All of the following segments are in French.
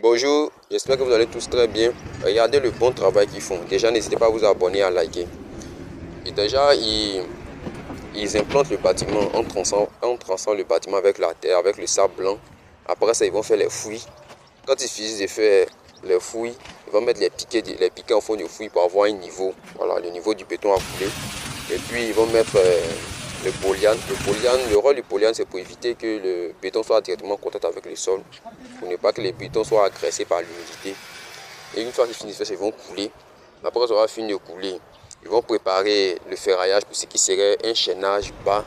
Bonjour, j'espère que vous allez tous très bien. Regardez le bon travail qu'ils font. Déjà, n'hésitez pas à vous abonner, à liker. Et déjà, ils implantent le bâtiment en trançant le bâtiment avec la terre, avec le sable blanc. Après ça, ils vont faire les fouilles. Quand ils finissent de faire les fouilles, ils vont mettre les piquets en fond de fouille pour avoir un niveau. Voilà, le niveau du béton à couler. Et puis, ils vont mettre le polian. Le rôle du polian, c'est pour éviter que le béton soit directement en contact avec le sol, pour ne pas que les bétons soient agressés par l'humidité. Et une fois qu'ils finissent de faire, ils vont couler. Après avoir fini de couler, ils vont préparer le ferraillage pour ce qui serait un chaînage bas.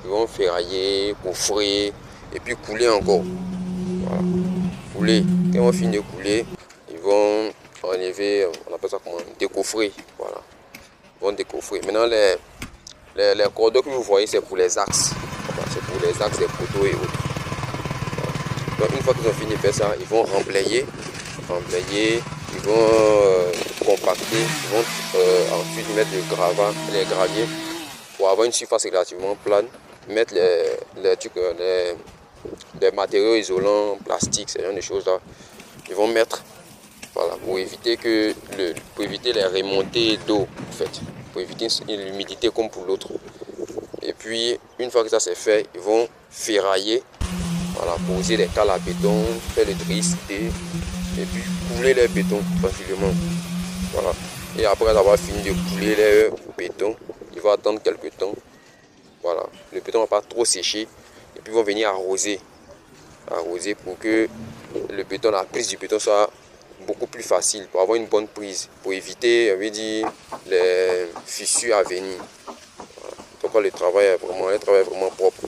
Ils vont ferrailler, coffrer et puis couler encore. Voilà. Couler. Quand ils vont finir de couler, ils vont enlever, on appelle ça comment, décoffrer. Voilà. Ils vont décoffrer. Maintenant, les cordons que vous voyez, c'est pour les axes. Voilà. C'est pour les axes des poteaux et autres. Donc une fois qu'ils ont fini de faire ça, ils vont remblayer, ils vont compacter, ils vont ensuite mettre le gravat, les graviers pour avoir une surface relativement plane, mettre les matériaux isolants, plastiques, ce genre de choses là. Ils vont mettre, voilà, pour éviter les remontées d'eau en fait, pour éviter l'humidité comme pour l'autre. Et puis une fois que ça c'est fait, ils vont ferrailler. Voilà, poser les cales à béton, faire le driller et puis couler les bétons tranquillement. Voilà. Et après avoir fini de couler les bétons, il va attendre quelques temps. Voilà. Le béton ne va pas trop sécher. Et puis ils vont venir arroser. Arroser pour que le béton, la prise du béton soit beaucoup plus facile, pour avoir une bonne prise, pour éviter, on veut dire, les fissures à venir. Voilà. Donc le travail est vraiment propre.